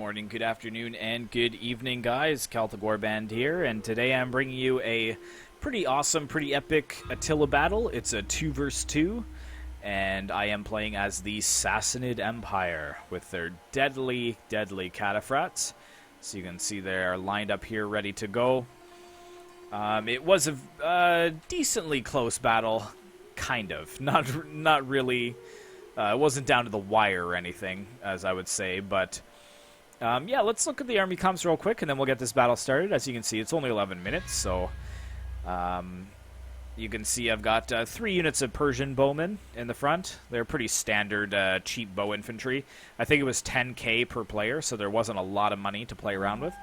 morning, good afternoon, and good evening, guys. Warband here, and today I'm bringing you a pretty awesome, pretty epic Attila battle. It's a 2 versus 2, and I am playing as the Sassanid Empire with their deadly cataphracts. So you can see they're lined up here, ready to go. It was a decently close battle, kind of. Not really. It wasn't down to the wire or anything, as I would say, but yeah, let's look at the army comps real quick, and then we'll get this battle started. As you can see, it's only 11 minutes, so you can see I've got 3 units of Persian bowmen in the front. They're pretty standard, cheap bow infantry. I think it was 10k per player, so there wasn't a lot of money to play around with.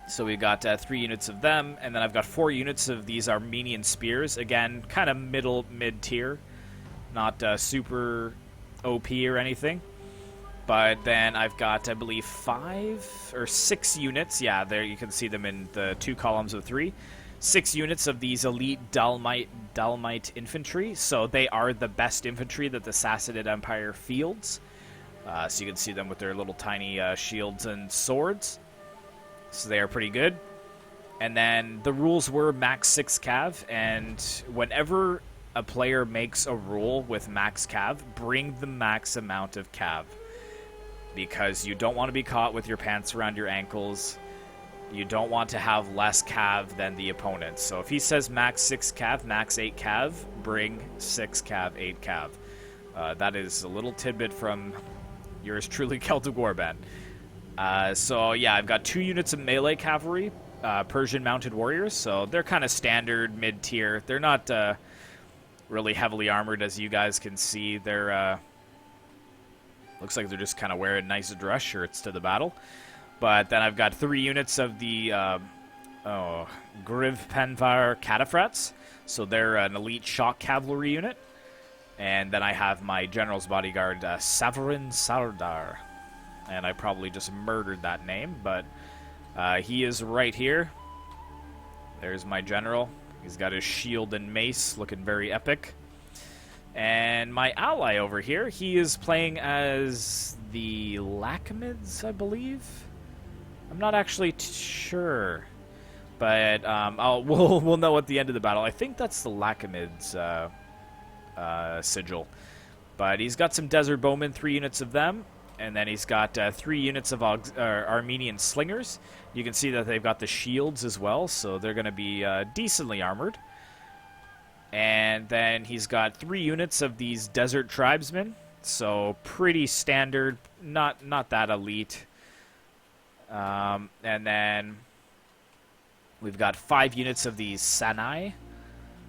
So we've got 3 units of them, and then I've got 4 units of these Armenian spears. Again, kind of mid-tier. Not super OP or anything. But then I've got, I believe, 5 or 6 units. Yeah, there you can see them in the 2 columns of 3. 6 units of these elite Dalamite infantry. So they are the best infantry that the Sassanid Empire fields. So you can see them with their little tiny shields and swords. So they are pretty good. And then the rules were max 6 cav, and whenever a player makes a rule with max cav, bring the max amount of cav, because you don't want to be caught with your pants around your ankles. You don't want to have less cav than the opponent. So if he says max 6 cav, max 8 cav, bring 6 cav, 8 cav. That is a little tidbit from yours truly, Warband. So yeah, I've got 2 units of melee cavalry, Persian mounted warriors, so they're kind of standard mid-tier. They're not really heavily armored, as you guys can see. They're looks like they're just kind of wearing nice dress shirts to the battle. But then I've got 3 units of the Penvar cataphracts, so they're an elite shock cavalry unit. And then I have my general's bodyguard, Savarin Sardar, and I probably just murdered that name, but he is right here. There's my general. He's got his shield and mace, looking very epic. And my ally over here, he is playing as the Lakhumids, I believe. I'm not actually sure, but we'll know at the end of the battle. I think that's the Lakhumids sigil. But he's got some desert bowmen, 3 units of them. And then he's got 3 units of Armenian slingers. You can see that they've got the shields as well, so they're going to be decently armored. And then he's got 3 units of these desert tribesmen, so pretty standard, not that elite. And then we've got 5 units of these Sanai,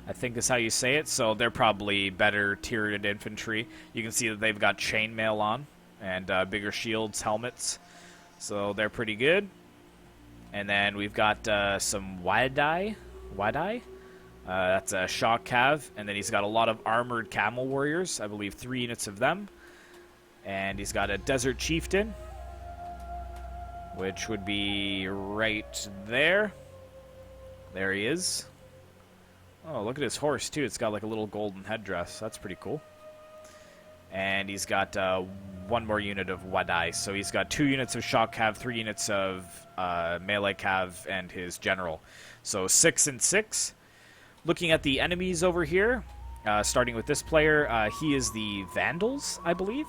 I think is how you say it, so they're probably better tiered infantry. You can see that they've got chainmail on, and bigger shields, helmets, so they're pretty good. And then we've got some Wadai. That's a shock cav, and then he's got a lot of armored camel warriors, I believe 3 units of them. And he's got a desert chieftain, which would be right there. There he is. Oh, look at his horse too. It's got like a little golden headdress. That's pretty cool. And he's got 1 more unit of Wadai. So he's got 2 units of shock cav, 3 units of melee cav, and his general. So 6 and 6. Looking at the enemies over here, starting with this player, he is the Vandals, I believe.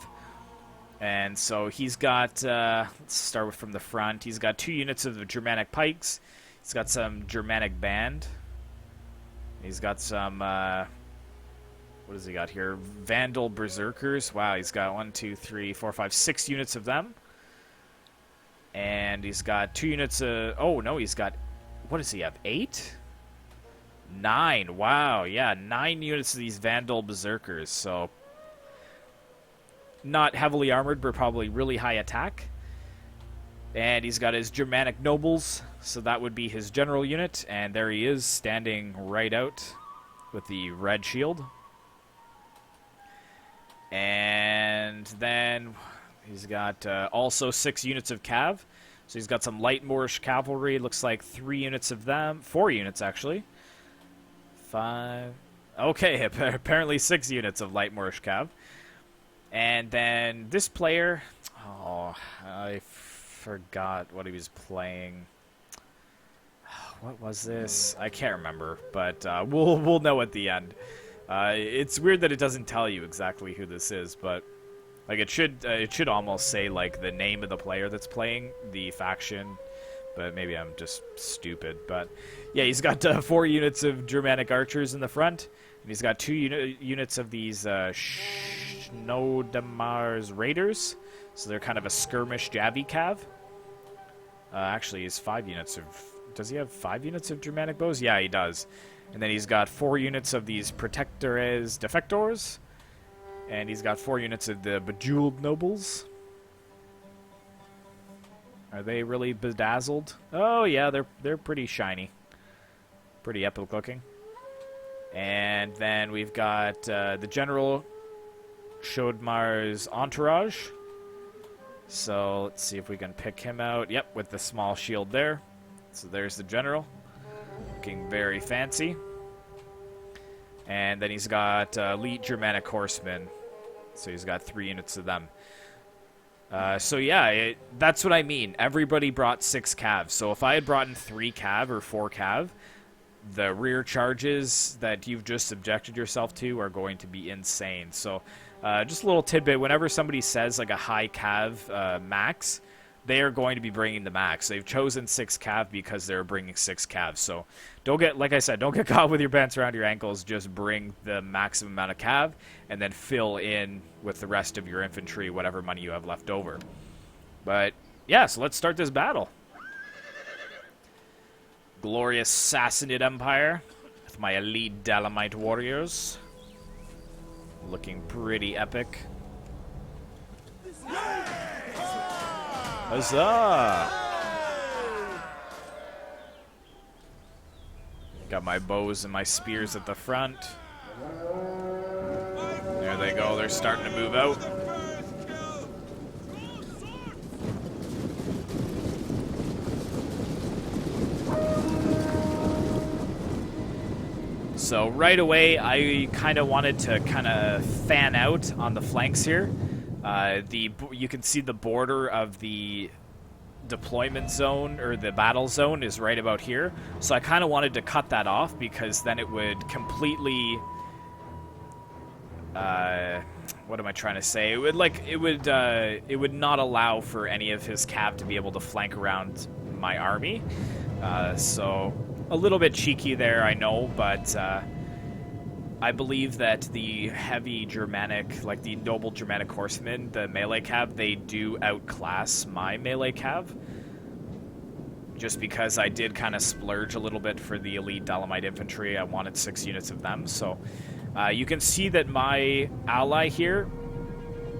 And so he's got, let's start from the front. He's got 2 units of the Germanic pikes. He's got some Germanic band. He's got some... what does he got here? Vandal berserkers. Wow, he's got 1, 2, 3, 4, 5, 6 units of them. And he's got 2 units of... Oh, no, he's got... What does he have? 8? 9. Wow, yeah, 9 units of these Vandal berserkers. So, not heavily armored, but probably really high attack. And he's got his Germanic nobles. So that would be his general unit. And there he is, standing right out with the red shield. And then he's got also 6 units of cav. So he's got some light Moorish cavalry. Looks like 3 units of them. 4 units, actually. 5. Okay, apparently 6 units of light Moorish cav. And then this player, Oh, I forgot what he was playing. What was this? I can't remember, but we'll know at the end. It's weird that it doesn't tell you exactly who this is, but like it should almost say like the name of the player that's playing, the faction. But maybe I'm just stupid. But yeah, he's got 4 units of Germanic archers in the front, and he's got 2 units of these Schnodamar's raiders. So they're kind of a skirmish Javi cav. Actually, he's 5 units of. Does he have 5 units of Germanic bows? Yeah, he does. And then he's got 4 units of these Protectores Defectors. And he's got 4 units of the Bejeweled Nobles. Are they really bedazzled? Oh, yeah, they're pretty shiny. Pretty epic looking. And then we've got the General Shodmar's entourage. So let's see if we can pick him out. Yep, with the small shield there. So there's the general, looking very fancy. And then he's got elite Germanic horsemen. So he's got 3 units of them. So yeah, that's what I mean. Everybody brought 6 cav. So if I had brought in 3 cav or 4 cav, the rear charges that you've just subjected yourself to are going to be insane. So just a little tidbit, whenever somebody says like a high cav max, they are going to be bringing the max. They've chosen 6 cav because they're bringing 6 cav. So don't get, like I said, don't get caught with your pants around your ankles. Just bring the maximum amount of cav and then fill in with the rest of your infantry, whatever money you have left over. But yeah, so let's start this battle. Glorious Sassanid Empire with my elite Dalamite warriors. Looking pretty epic. Huzzah! Got my bows and my spears at the front. There they go, they're starting to move out. So right away, I kind of wanted to kind of fan out on the flanks here. You can see the border of the deployment zone, or the battle zone, is right about here. So I kind of wanted to cut that off, because then it would completely... what am I trying to say? It would not allow for any of his cav to be able to flank around my army. So a little bit cheeky there, I know, but I believe that the heavy Germanic, like the noble Germanic horsemen, the melee cav, they do outclass my melee cav. Just because I did kind of splurge a little bit for the elite Dalamite infantry. I wanted 6 units of them. So you can see that my ally here,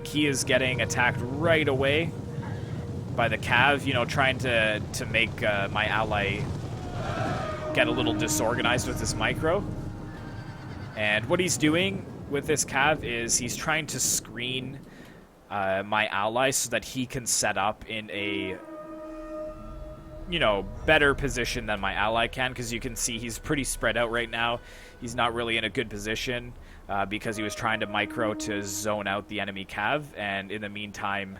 he is getting attacked right away by the cav, you know, trying to make my ally get a little disorganized with his micro. And what he's doing with this cav is he's trying to screen my ally so that he can set up in a, you know, better position than my ally can, because you can see he's pretty spread out right now. He's not really in a good position because he was trying to micro to zone out the enemy cav, and in the meantime,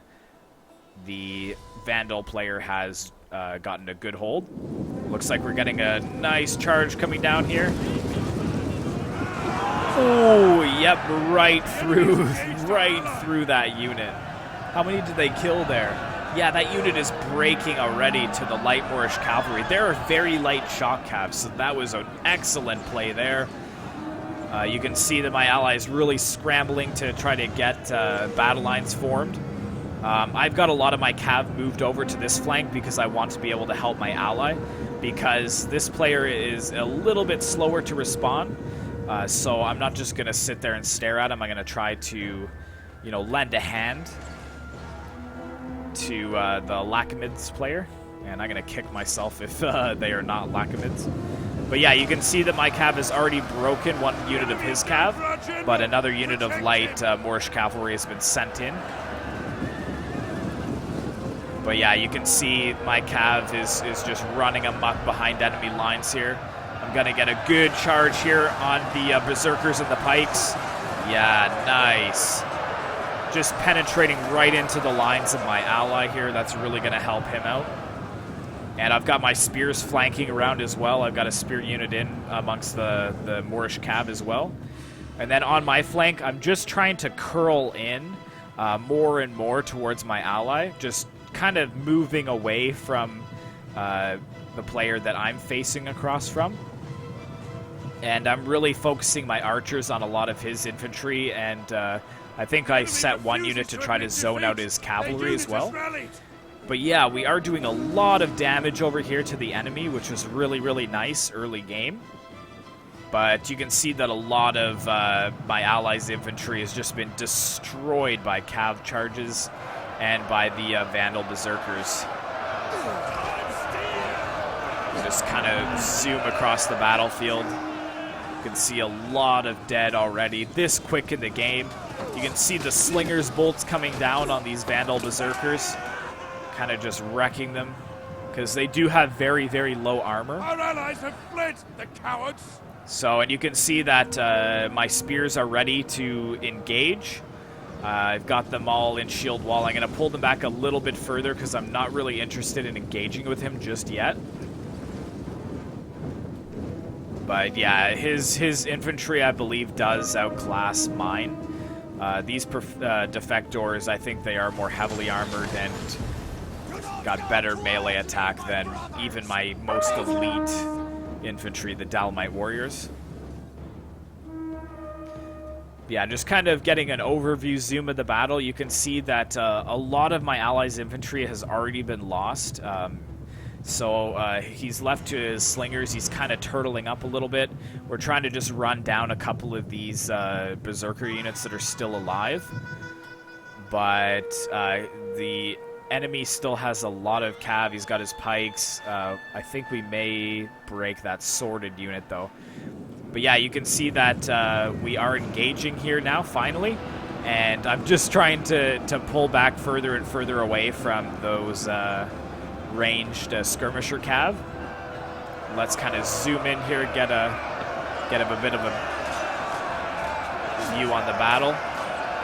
the Vandal player has gotten a good hold. Looks like we're getting a nice charge coming down here. Oh, yep, right through that unit. How many did they kill there? Yeah, that unit is breaking already to the light Moorish cavalry. They're very light shock cav, so that was an excellent play there. You can see that my ally is really scrambling to try to get battle lines formed. I've got a lot of my cav moved over to this flank because I want to be able to help my ally, because this player is a little bit slower to respond. So I'm not just going to sit there and stare at him. I'm going to try to, you know, lend a hand to the Lakhumids player. And I'm going to kick myself if they are not Lakhumids. But yeah, you can see that my cav has already broken 1 unit of his cav, but another unit of light Moorish cavalry has been sent in. But yeah, you can see my cav is just running amok behind enemy lines here. I'm going to get a good charge here on the berserkers and the pikes. Yeah, nice. just penetrating right into the lines of my ally here. That's really going to help him out. And I've got my spears flanking around as well. I've got a spear unit in amongst the Moorish cav as well. And then on my flank, I'm just trying to curl in more and more towards my ally, just kind of moving away from the player that I'm facing across from. And I'm really focusing my archers on a lot of his infantry, and I think I set one unit to try to zone out his cavalry as well. But yeah, we are doing a lot of damage over here to the enemy, which was really, really nice early game. But you can see that a lot of my allies' infantry has just been destroyed by cav charges and by the Vandal berserkers. Just kind of zoom across the battlefield. You can see a lot of dead already this quick in the game. You can see the slingers bolts coming down on these Vandal berserkers, kind of just wrecking them, because they do have very, very low armor. Our allies have fled, the cowards! So, and you can see that my spears are ready to engage. I've got them all in shield wall. I'm going to pull them back a little bit further because I'm not really interested in engaging with him just yet. But yeah, his infantry, I believe, does outclass mine. These defectors, I think they are more heavily armored and got better melee attack than even my most elite infantry, the Dalamite warriors. Yeah, just kind of getting an overview zoom of the battle. You can see that a lot of my allies' infantry has already been lost. So he's left to his slingers. He's kind of turtling up a little bit. We're trying to just run down a couple of these berserker units that are still alive. But the enemy still has a lot of cav. He's got his pikes. I think we may break that sworded unit, though. But yeah, you can see that we are engaging here now, finally. And I'm just trying to pull back further and further away from those ranged skirmisher cav. Let's kind of zoom in here, get a bit of a view on the battle.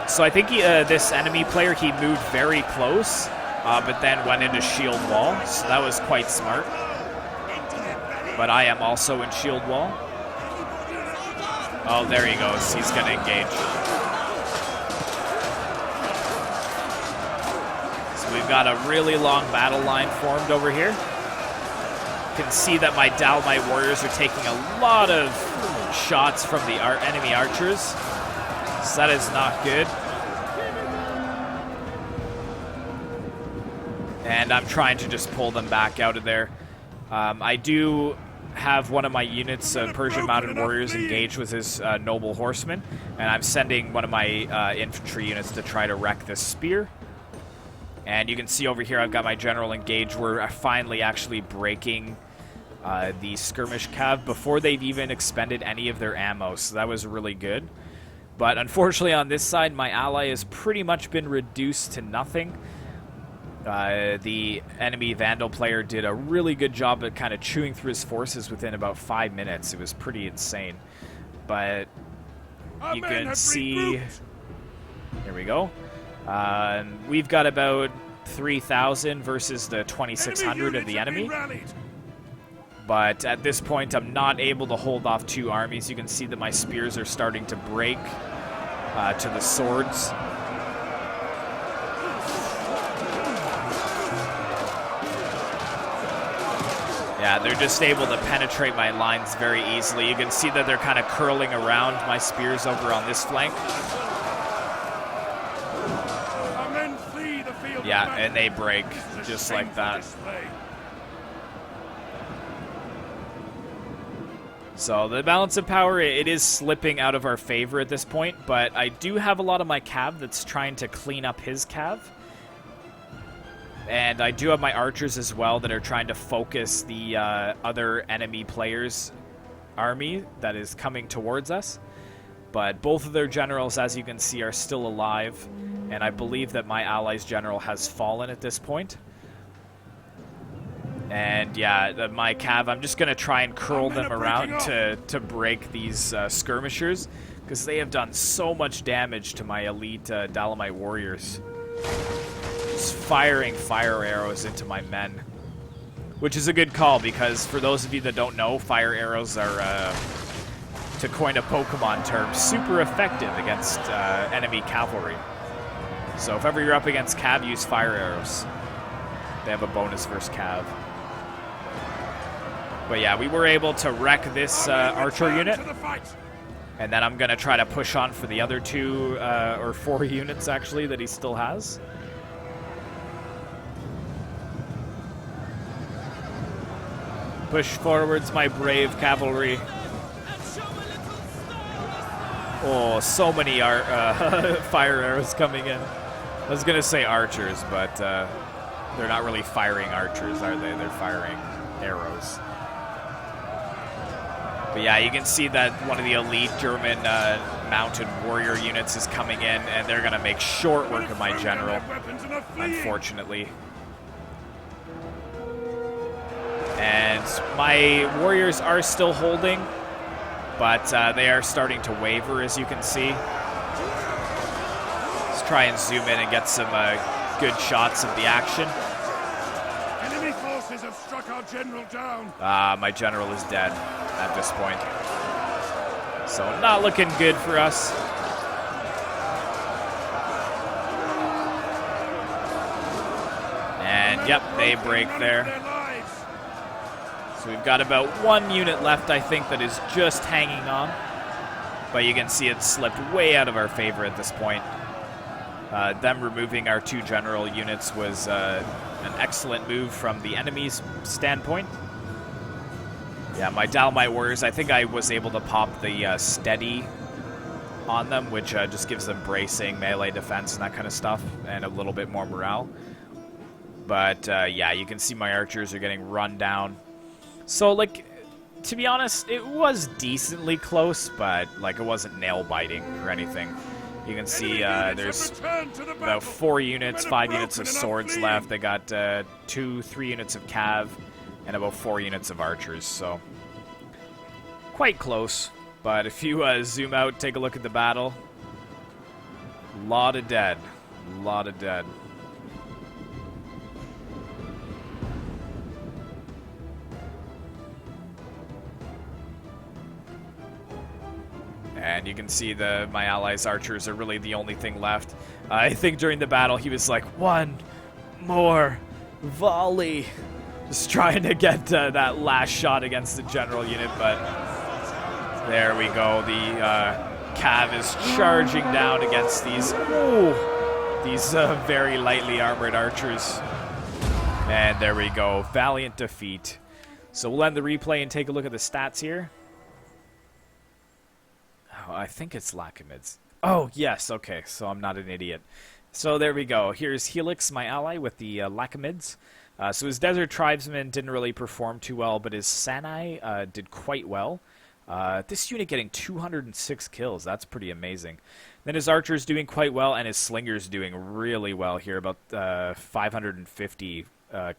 So I think this enemy player, he moved very close, but then went into shield wall. So that was quite smart. But I am also in shield wall. Oh, there he goes. He's going to engage. So we've got a really long battle line formed over here. You can see that my Dalamite warriors are taking a lot of shots from the enemy archers. So that is not good. And I'm trying to just pull them back out of there. I do have one of my units, Persian Mounted Warriors, engaged with his noble horsemen, and I'm sending one of my infantry units to try to wreck this spear. And you can see over here I've got my general engaged. We're finally actually breaking the skirmish cav before they've even expended any of their ammo, so that was really good. But unfortunately on this side, my ally has pretty much been reduced to nothing. The enemy Vandal player did a really good job at kind of chewing through his forces within about 5 minutes. It was pretty insane. But you can see... Here we go. We've got about 3,000 versus the 2,600 of the enemy. But at this point, I'm not able to hold off two armies. You can see that my spears are starting to break to the swords. Yeah, they're just able to penetrate my lines very easily. You can see that they're kind of curling around my spears over on this flank. Yeah, and they break just like that. So the balance of power, it is slipping out of our favor at this point, but I do have a lot of my cav that's trying to clean up his cav. And I do have my archers as well that are trying to focus the other enemy players' army that is coming towards us. But both of their generals, as you can see, are still alive. And I believe that my ally's general has fallen at this point. And yeah, my cav, I'm just going to try and curl them around to break these skirmishers, because they have done so much damage to my elite Dalamite warriors. Just firing fire arrows into my men. Which is a good call, because for those of you that don't know, fire arrows are, to coin a Pokemon term, super effective against enemy cavalry. So if ever you're up against cav, use fire arrows. They have a bonus versus cav. But yeah, we were able to wreck this archer unit. And then I'm going to try to push on for the other 2 or 4 units, actually, that he still has. Push forwards, my brave cavalry. Oh, so many fire arrows coming in. I was going to say archers, but they're not really firing archers, are they? They're firing arrows. But yeah, you can see that one of the elite German mounted warrior units is coming in, and they're going to make short work of my general, unfortunately. And my warriors are still holding, but they are starting to waver, as you can see. Let's try and zoom in and get some good shots of the action. Enemy forces have struck our general down. My general is dead at this point. So not looking good for us. And yep, they break there. So we've got about 1 unit left, I think, that is just hanging on. But you can see it slipped way out of our favor at this point. Them removing our 2 general units was an excellent move from the enemy's standpoint. Yeah, my Dalamite warriors, I think I was able to pop the steady on them, which just gives them bracing, melee defense, and that kind of stuff, and a little bit more morale. But yeah, you can see my archers are getting run down. So, like, to be honest, it was decently close, but, like, it wasn't nail-biting or anything. You can see there's about 4 units, 5 units of swords left. They got 2, 3 units of cav, and about 4 units of archers, so quite close. But if you zoom out, take a look at the battle, lot of dead, lot of dead. And you can see my allies' archers are really the only thing left. I think during the battle he was like, 1 more volley. Just trying to get that last shot against the general unit, but there we go. The cav is charging down against these very lightly armored archers. And there we go. Valiant defeat. So we'll end the replay and take a look at the stats here. I think it's Lakhumids. Oh, yes, okay, so I'm not an idiot. So there we go. Here's Helix, my ally, with the Lakhumids. So his Desert Tribesmen didn't really perform too well, but his Sanai did quite well. This unit getting 206 kills. That's pretty amazing. Then his Archer's doing quite well, and his Slinger's doing really well here, about 550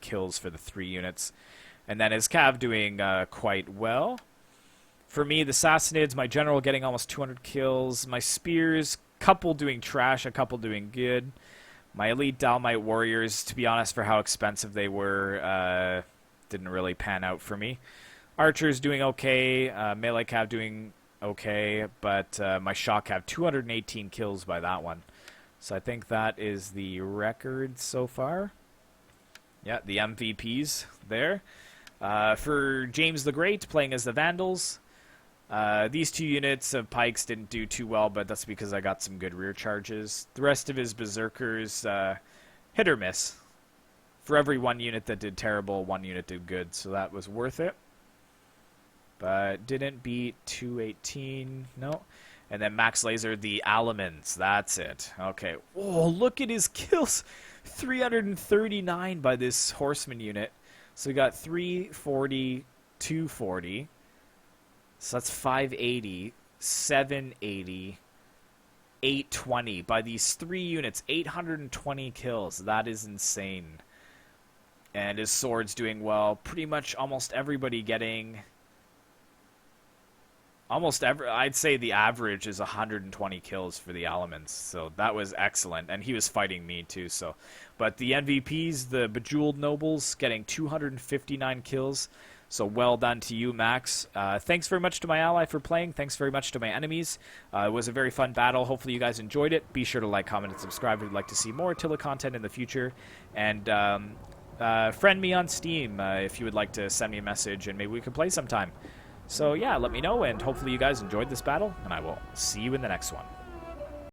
kills for the 3 units. And then his Cav doing quite well. For me, the Sassanids, my general getting almost 200 kills. My Spears, couple doing trash, a couple doing good. My elite Dalamite warriors, to be honest, for how expensive they were, didn't really pan out for me. Archers doing okay. Melee Cav doing okay. But my Shock Cav, 218 kills by that one. So I think that is the record so far. Yeah, the MVPs there. For James the Great, playing as the Vandals. These 2 units of pikes didn't do too well, but that's because I got some good rear charges. The rest of his berserkers, hit or miss. For every 1 unit that did terrible, 1 unit did good, so that was worth it. But didn't beat 218, no. And then Max Laser, the Alamans, that's it. Okay, oh, look at his kills. 339 by this horseman unit. So we got 340, 240. So that's 580, 780, 820 by these 3 units. 820 kills. That is insane. And his sword's doing well. Pretty much almost everybody getting... I'd say the average is 120 kills for the Alamans, so that was excellent. And he was fighting me too, so. But the MVPs, the Bejeweled Nobles, getting 259 kills. So well done to you, Max. Thanks very much to my ally for playing. Thanks very much to my enemies. It was a very fun battle. Hopefully you guys enjoyed it. Be sure to like, comment, and subscribe if you'd like to see more Attila content in the future. And friend me on Steam if you would like to send me a message, and maybe we could play sometime. So yeah, let me know, and hopefully you guys enjoyed this battle, and I will see you in the next one.